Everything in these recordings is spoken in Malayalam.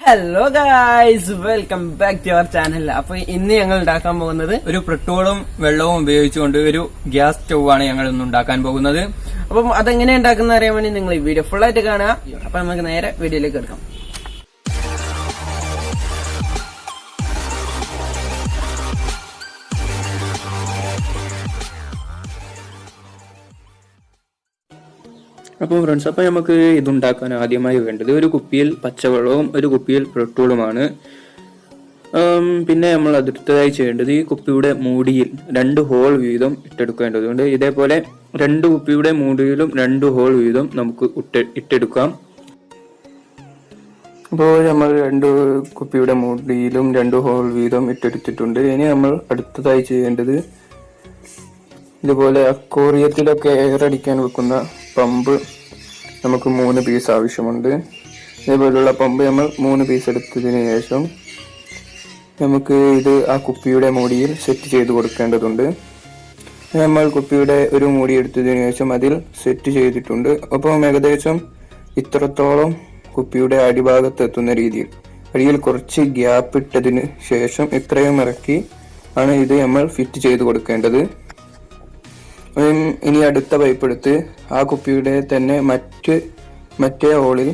Hello guys, welcome back to our channel. അപ്പൊ ഇന്ന് ഞങ്ങൾ ഉണ്ടാക്കാൻ പോകുന്നത് ഒരു പെട്രോളും വെള്ളവും ഉപയോഗിച്ചുകൊണ്ട് ഒരു ഗ്യാസ് സ്റ്റൗ ആണ് ഞങ്ങൾ ഇന്ന് ഉണ്ടാക്കാൻ പോകുന്നത്. അപ്പം അതെങ്ങനെ ഉണ്ടാക്കുന്ന അറിയാൻ വേണ്ടി നിങ്ങൾ ഈ വീഡിയോ ഫുൾ ആയിട്ട് കാണുക. അപ്പൊ നമുക്ക് നേരെ വീഡിയോയിലേക്ക് എടുക്കാം. അപ്പോൾ ഫ്രണ്ട്സ്, അപ്പോൾ നമുക്ക് ഇതുണ്ടാക്കാൻ ആദ്യമായി വേണ്ടത് ഒരു കുപ്പിയിൽ പച്ചവെള്ളവും ഒരു കുപ്പിയിൽ പെട്രോളുമാണ്. പിന്നെ നമ്മൾ അടുത്തതായി ചെയ്യേണ്ടത് ഈ കുപ്പിയുടെ മൂടിയിൽ 2 ഹോൾ വീതം ഇട്ടെടുക്കേണ്ടതുണ്ട്. ഇതേപോലെ 2 കുപ്പിയുടെ മൂടിയിലും 2 ഹോൾ വീതം നമുക്ക് ഇട്ടെടുക്കാം. അപ്പോൾ നമ്മൾ 2 കുപ്പിയുടെ മൂടിയിലും 2 ഹോൾ വീതം ഇട്ടെടുത്തിട്ടുണ്ട്. ഇനി നമ്മൾ അടുത്തതായി ചെയ്യേണ്ടത് ഇതുപോലെ അക്വേറിയത്തിലൊക്കെ എയർ അടിക്കാൻ വെക്കുന്ന പമ്പ് നമുക്ക് 3 പീസ് ആവശ്യമുണ്ട്. ഇതേപോലുള്ള പമ്പ് നമ്മൾ 3 പീസ് എടുത്തതിന് ശേഷം നമുക്ക് ഇത് ആ കുപ്പിയുടെ മൂടിയിൽ സെറ്റ് ചെയ്ത് കൊടുക്കേണ്ടതുണ്ട്. നമ്മൾ കുപ്പിയുടെ ഒരു മൂടി എടുത്തതിന് ശേഷം അതിൽ സെറ്റ് ചെയ്തിട്ടുണ്ട്. അപ്പം ഏകദേശം ഇത്രത്തോളം കുപ്പിയുടെ അടിഭാഗത്ത് എത്തുന്ന രീതിയിൽ അടിയിൽ കുറച്ച് ഗ്യാപ്പ് ഇട്ടതിന് ശേഷം ഇത്രയും ഇറക്കി ആണ് ഇത് നമ്മൾ ഫിറ്റ് ചെയ്ത് കൊടുക്കേണ്ടത്. ഇനി അടുത്ത പൈപ്പ് എടുത്ത് ആ കുപ്പിയുടെ തന്നെ മറ്റേ ഹോളിൽ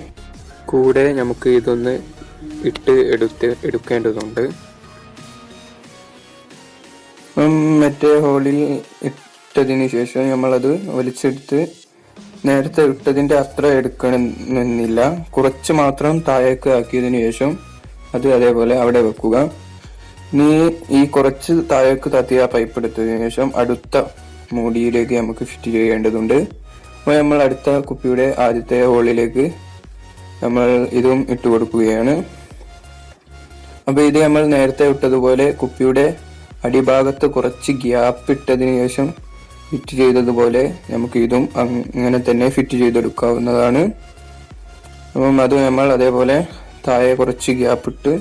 കൂടെ നമുക്ക് ഇതൊന്ന് എടുക്കേണ്ടതുണ്ട്. മറ്റേ ഹോളിൽ ഇട്ടതിന് ശേഷം നമ്മളത് വലിച്ചെടുത്ത് നേരത്തെ ഇട്ടതിന്റെ അത്ര എടുക്കണമെന്നില്ല, കുറച്ച് മാത്രം താഴേക്ക് ആക്കിയതിനു ശേഷം അത് അതേപോലെ അവിടെ വെക്കുക. ഇനി ഈ കുറച്ച് താഴേക്ക് താത്തിയ പൈപ്പ് എടുത്തതിനു ശേഷം അടുത്ത മൂടിയിലേക്ക് നമുക്ക് ഫിറ്റ് ചെയ്യേണ്ടതുണ്ട്. അപ്പോൾ നമ്മൾ അടുത്ത കുപ്പിയുടെ ആദ്യത്തെ ഹോളിലേക്ക് നമ്മൾ ഇതും ഇട്ട് കൊടുക്കുകയാണ്. അപ്പോൾ ഇത് നമ്മൾ നേരത്തെ ഇട്ടതുപോലെ കുപ്പിയുടെ അടിഭാഗത്ത് കുറച്ച് ഗ്യാപ്പ് ഇട്ടതിന് ശേഷം ഫിറ്റ് ചെയ്തതുപോലെ നമുക്ക് ഇതും അങ്ങനെ തന്നെ ഫിറ്റ് ചെയ്തെടുക്കാവുന്നതാണ്. അപ്പം അത് നമ്മൾ അതേപോലെ താഴെ കുറച്ച് ഗ്യാപ്പ് ഇട്ട്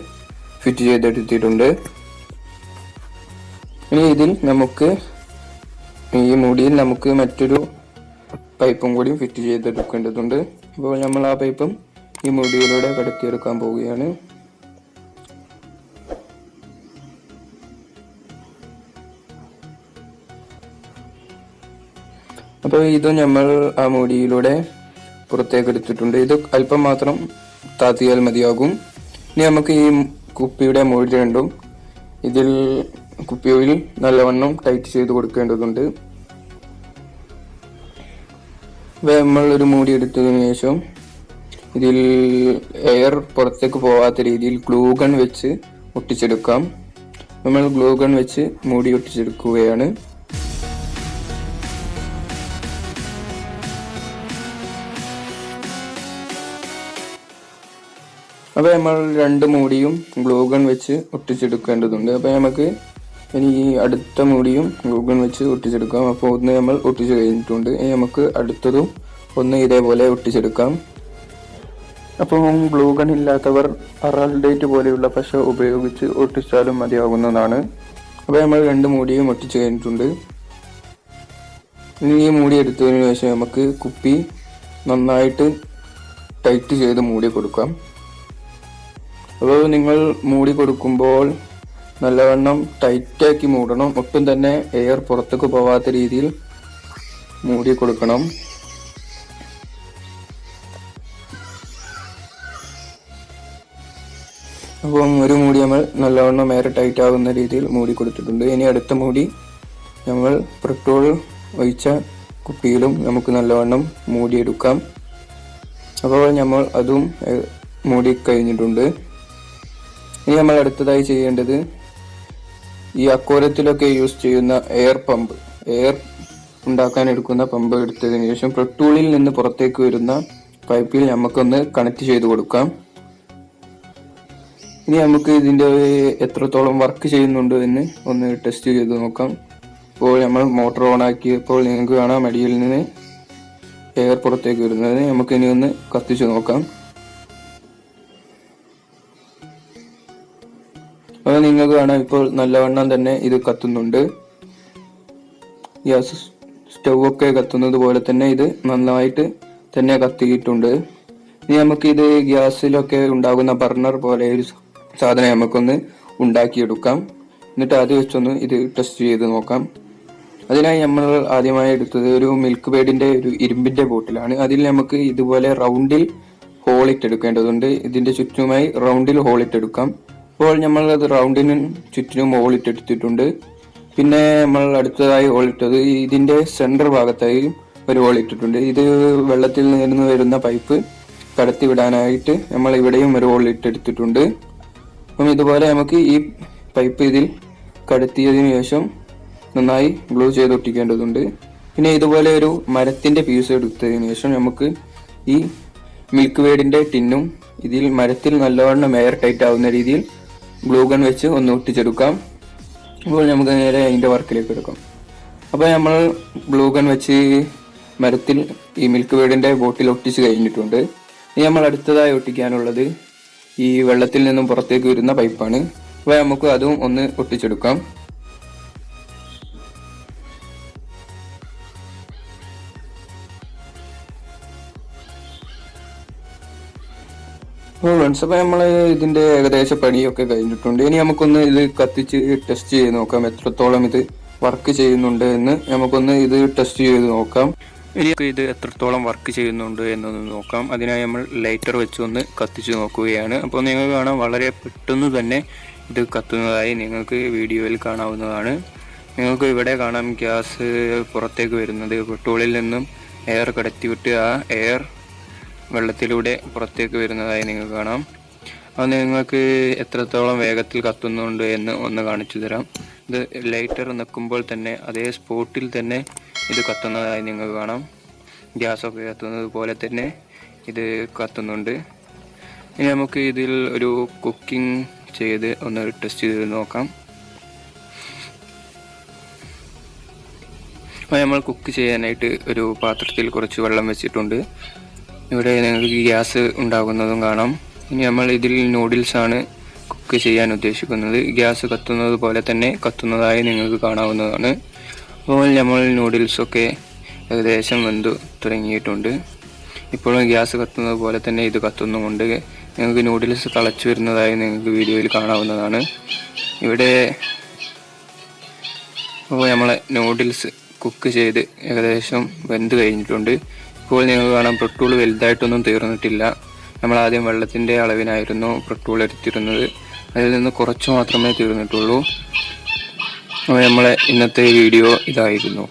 ഫിറ്റ് ചെയ്തെടുത്തിട്ടുണ്ട്. ഇനി ഇതിൽ നമുക്ക് ഈ മൂടിയിൽ നമുക്ക് മറ്റൊരു പൈപ്പും കൂടി ഫിറ്റ് ചെയ്തെടുക്കേണ്ടതുണ്ട്. അപ്പോൾ നമ്മൾ ആ പൈപ്പും ഈ മൂടിയിലൂടെ കടത്തിയെടുക്കാൻ പോവുകയാണ്. അപ്പോൾ ഇത് നമ്മൾ ആ മൂടിയിലൂടെ പുറത്തേക്ക് എടുത്തിട്ടുണ്ട്. ഇത് അല്പം മാത്രം താത്തിയാൽ മതിയാകും. ഇനി നമുക്ക് ഈ കുപ്പിയുടെ മൂടി രണ്ടും ഇതിൽ കുപ്പിയിൽ നല്ലവണ്ണം ടൈറ്റ് ചെയ്ത് കൊടുക്കേണ്ടതുണ്ട്. നമ്മൾ ഒരു മൂടി എടുത്തതിനു ശേഷം ഇതിൽ എയർ പുറത്തേക്ക് പോവാത്ത രീതിയിൽ ഗ്ലൂ ഗൺ വെച്ച് ഒട്ടിച്ചെടുക്കാം. നമ്മൾ ഗ്ലൂ ഗൺ വെച്ച് മൂടി ഒട്ടിച്ചെടുക്കുകയാണ്. അപ്പോൾ നമ്മൾ 2 മൂടിയും ഗ്ലൂ ഗൺ വെച്ച് ഒട്ടിച്ചെടുക്കേണ്ടതുണ്ട്. അപ്പോൾ നമുക്ക് ഇനി ഈ അടുത്ത മൂടിയും ഗ്ലൂ ഗൺ വെച്ച് ഒട്ടിച്ചെടുക്കാം. അപ്പോൾ ഒന്ന് നമ്മൾ ഒട്ടിച്ചു കഴിഞ്ഞിട്ടുണ്ട്. ഇനി നമുക്ക് അടുത്തതും ഒന്ന് ഇതേപോലെ ഒട്ടിച്ചെടുക്കാം. അപ്പോൾ ഗ്ലൂ ഗൺ ഇല്ലാത്തവർ അറാൾഡേറ്റ് പോലെയുള്ള പശ ഉപയോഗിച്ച് ഒട്ടിച്ചാലും മതിയാകുന്നതാണ്. അപ്പോൾ നമ്മൾ 2 മൂടിയും ഒട്ടിച്ചു കഴിഞ്ഞിട്ടുണ്ട്. ഇനി ഈ മൂടി എടുത്തതിന് ശേഷം നമുക്ക് കുപ്പി നന്നായിട്ട് ടൈറ്റ് ചെയ്ത് മൂടി കൊടുക്കാം. അപ്പോൾ നിങ്ങൾ മൂടി കൊടുക്കുമ്പോൾ നല്ലവണ്ണം ടൈറ്റാക്കി മൂടണം. ഒട്ടും തന്നെ എയർ പുറത്തേക്ക് പോവാത്ത രീതിയിൽ മൂടി കൊടുക്കണം. അപ്പം ഒരു മൂടി നമ്മൾ നല്ലവണ്ണം എയർ ടൈറ്റ് ആകുന്ന രീതിയിൽ മൂടി കൊടുത്തിട്ടുണ്ട്. ഇനി അടുത്ത മൂടി നമ്മൾ പെട്രോൾ ഒഴിച്ച കുപ്പിയിലും നമുക്ക് നല്ലവണ്ണം മൂടിയെടുക്കാം. അപ്പോൾ നമ്മൾ അതും മൂടി കഴിഞ്ഞിട്ടുണ്ട്. ഇനി നമ്മൾ അടുത്തതായി ചെയ്യേണ്ടത് ഈ അക്വേറിയത്തിലൊക്കെ യൂസ് ചെയ്യുന്ന എയർ ഉണ്ടാക്കാൻ എടുക്കുന്ന പമ്പ് എടുത്തതിന് ശേഷം പെട്രോളിൽ നിന്ന് പുറത്തേക്ക് വരുന്ന പൈപ്പിൽ നമുക്കൊന്ന് കണക്ട് ചെയ്ത് കൊടുക്കാം. ഇനി നമുക്ക് ഇതിന്റെ എത്രത്തോളം വർക്ക് ചെയ്യുന്നുണ്ട് എന്ന് ഒന്ന് ടെസ്റ്റ് ചെയ്ത് നോക്കാം. ഇപ്പോൾ നമ്മൾ മോട്ടോർ ഓൺ ആക്കിയപ്പോൾ നിങ്ങൾക്ക് കാണാം അടിയിൽ നിന്ന് എയർ പുറത്തേക്ക് വരുന്നത്. നമുക്ക് ഇനി ഒന്ന് കത്തിച്ചു നോക്കാം. അത് നിങ്ങൾക്ക് കാണാം ഇപ്പോൾ നല്ലവണ്ണം തന്നെ ഇത് കത്തുന്നുണ്ട്. ഗ്യാസ് സ്റ്റൗ ഒക്കെ കത്തുന്നത് പോലെ തന്നെ ഇത് നന്നായിട്ട് തന്നെ കത്തിയിട്ടുണ്ട്. ഇനി നമുക്ക് ഇത് ഗ്യാസിലൊക്കെ ഉണ്ടാകുന്ന ബർണർ പോലെ ഒരു സാധനം നമുക്കൊന്ന് ഉണ്ടാക്കിയെടുക്കാം. എന്നിട്ട് അത് വെച്ചൊന്ന് ഇത് ടെസ്റ്റ് ചെയ്ത് നോക്കാം. അതിനായി നമ്മൾ ആദ്യമായി എടുത്തത് ഒരു മിൽക്ക് ബേഡിന്റെ ഒരു ഇരുമ്പിന്റെ ബോട്ടിലാണ്. അതിൽ നമുക്ക് ഇതുപോലെ റൗണ്ടിൽ ഹോളിട്ടെടുക്കേണ്ടതുണ്ട്. ഇതിന്റെ ചുറ്റുമായി റൗണ്ടിൽ ഹോളിട്ടെടുക്കാം. അപ്പോൾ നമ്മൾ അത് റൗണ്ടിന് ചുറ്റിനും ഹോളിട്ടെടുത്തിട്ടുണ്ട്. പിന്നെ നമ്മൾ അടുത്തതായി ഹോളിട്ടത് ഇതിന്റെ സെന്റർ ഭാഗത്തായി ഒരു ഹോളിട്ടിട്ടുണ്ട്. ഇത് വെള്ളത്തിൽ നിന്ന് വരുന്ന പൈപ്പ് കടത്തിവിടാനായിട്ട് നമ്മൾ ഇവിടെയും ഒരു ഹോളിട്ടെടുത്തിട്ടുണ്ട്. അപ്പം ഇതുപോലെ നമുക്ക് ഈ പൈപ്പ് ഇതിൽ കടത്തിയതിനു ശേഷം നന്നായി ഗ്ലൂ ചെയ്തൊട്ടിക്കേണ്ടതുണ്ട്. പിന്നെ ഇതുപോലെ ഒരു മരത്തിന്റെ പീസ് എടുത്തതിനു ശേഷം നമുക്ക് ഈ മിൽക്ക് വേഡിന്റെ ടിന്നും ഇതിൽ മരത്തിൽ നല്ലവണ്ണം എയർ ടൈറ്റ് ആവുന്ന രീതിയിൽ ഗ്ലൂ ഗൺ വെച്ച് ഒന്ന് ഒട്ടിച്ചെടുക്കാം. അപ്പോൾ നമുക്ക് നേരെ അതിന്റെ വർക്കിലേക്ക് എടുക്കാം. അപ്പോൾ നമ്മൾ ഗ്ലൂ ഗൺ വെച്ച് മരത്തിൽ ഈ മിൽക്ക് വേഡിന്റെ ബോട്ടിൽ ഒട്ടിച്ച് കഴിഞ്ഞിട്ടുണ്ട്. ഇനി നമ്മൾ അടുത്തതായി ഒട്ടിക്കാനുള്ളത് ഈ വെള്ളത്തിൽ നിന്നും പുറത്തേക്ക് വരുന്ന പൈപ്പാണ്. അപ്പോൾ നമുക്ക് അതും ഒന്ന് ഒട്ടിച്ചെടുക്കാം. അപ്പോൾ നമ്മൾ ഇതിന്റെ ഏകദേശ പണിയൊക്കെ കഴിഞ്ഞിട്ടുണ്ട്. ഇനി നമുക്കൊന്ന് ഇത് കത്തിച്ച് ടെസ്റ്റ് ചെയ്ത് നോക്കാം എത്രത്തോളം ഇത് വർക്ക് ചെയ്യുന്നുണ്ട് എന്ന്. നമുക്കൊന്ന് ഇത് ടെസ്റ്റ് ചെയ്ത് നോക്കാം. ഇനി ഇത് എത്രത്തോളം വർക്ക് ചെയ്യുന്നുണ്ട് എന്നൊന്ന് നോക്കാം. അതിനായി നമ്മൾ ലൈറ്റർ വെച്ച് ഒന്ന് കത്തിച്ച് നോക്കുകയാണ്. അപ്പോൾ നിങ്ങൾക്ക് കാണാം വളരെ പെട്ടെന്ന് തന്നെ ഇത് കത്തുന്നതായി നിങ്ങൾക്ക് വീഡിയോയിൽ കാണാവുന്നതാണ്. നിങ്ങൾക്ക് ഇവിടെ കാണാം ഗ്യാസ് പുറത്തേക്ക് വരുന്നത്. പെട്രോളിൽ നിന്നും എയർ കടത്തിവിട്ട് ആ എയർ വെള്ളത്തിലൂടെ പുറത്തേക്ക് വരുന്നതായി നിങ്ങൾക്ക് കാണാം. അത് നിങ്ങൾക്ക് എത്രത്തോളം വേഗത്തിൽ കത്തുന്നുണ്ട് എന്ന് ഒന്ന് കാണിച്ചു തരാം. ഇത് ലൈറ്റർ നിൽക്കുമ്പോൾ തന്നെ അതേ സ്പോട്ടിൽ തന്നെ ഇത് കത്തുന്നതായി നിങ്ങൾക്ക് കാണാം. ഗ്യാസൊക്കെ കത്തുന്നത് പോലെ തന്നെ ഇത് കത്തുന്നുണ്ട്. ഇനി നമുക്ക് ഇതിൽ ഒരു കുക്കിംഗ് ചെയ്ത് ഒന്ന് ടെസ്റ്റ് ചെയ്ത് നോക്കാം. അപ്പോൾ നമ്മൾ കുക്ക് ചെയ്യാനായിട്ട് ഒരു പാത്രത്തിൽ കുറച്ച് വെള്ളം വെച്ചിട്ടുണ്ട്. ഇവിടെ നിങ്ങൾക്ക് ഗ്യാസ് ഉണ്ടാകുന്നതും കാണാം. ഇനി നമ്മൾ ഇതിൽ നൂഡിൽസാണ് കുക്ക് ചെയ്യാൻ ഉദ്ദേശിക്കുന്നത്. ഗ്യാസ് കത്തുന്നത് പോലെ തന്നെ കത്തുന്നതായി നിങ്ങൾക്ക് കാണാവുന്നതാണ്. അപ്പോൾ നമ്മൾ നൂഡിൽസൊക്കെ ഏകദേശം വെന്തു തുടങ്ങിയിട്ടുണ്ട്. ഇപ്പോഴും ഗ്യാസ് കത്തുന്നത് പോലെ തന്നെ ഇത് കത്തുന്നുമുണ്ട്. നിങ്ങൾക്ക് നൂഡിൽസ് തിളച്ചു വരുന്നതായി നിങ്ങൾക്ക് വീഡിയോയിൽ കാണാവുന്നതാണ്. ഇവിടെ അപ്പോൾ നമ്മളെ നൂഡിൽസ് കുക്ക് ചെയ്ത് ഏകദേശം വെന്ത് കഴിഞ്ഞിട്ടുണ്ട്. ഇപ്പോൾ നിങ്ങൾക്ക് കാണാം പെട്രോൾ വലുതായിട്ടൊന്നും തീർന്നിട്ടില്ല. നമ്മൾ ആദ്യം വെള്ളത്തിൻ്റെ അളവിനായിരുന്നു പെട്രോൾ എടുത്തിരുന്നത്. അതിൽ നിന്ന് കുറച്ച് മാത്രമേ തീർന്നിട്ടുള്ളൂ. അപ്പോൾ നമ്മളെ ഇന്നത്തെ വീഡിയോ ഇതായിരുന്നു.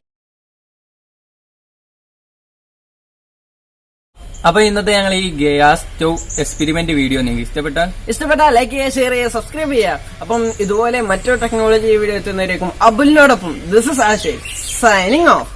അപ്പൊ ഇന്നത്തെ ഞങ്ങൾ ഈ ഗ്യാസ് സ്റ്റൗ എക്സ്പെരിമെന്റ് വീഡിയോ നിങ്ങൾക്ക് ഇഷ്ടപ്പെട്ടാൽ ലൈക്ക് ചെയ്യുക, ഷെയർ ചെയ്യുക, സബ്സ്ക്രൈബ് ചെയ്യുക. അപ്പം ഇതുപോലെ മറ്റൊരു ടെക്നോളജി വീഡിയോ എത്തുന്നവരേക്കും അബുലിനോടൊപ്പം this is Ashay signing of.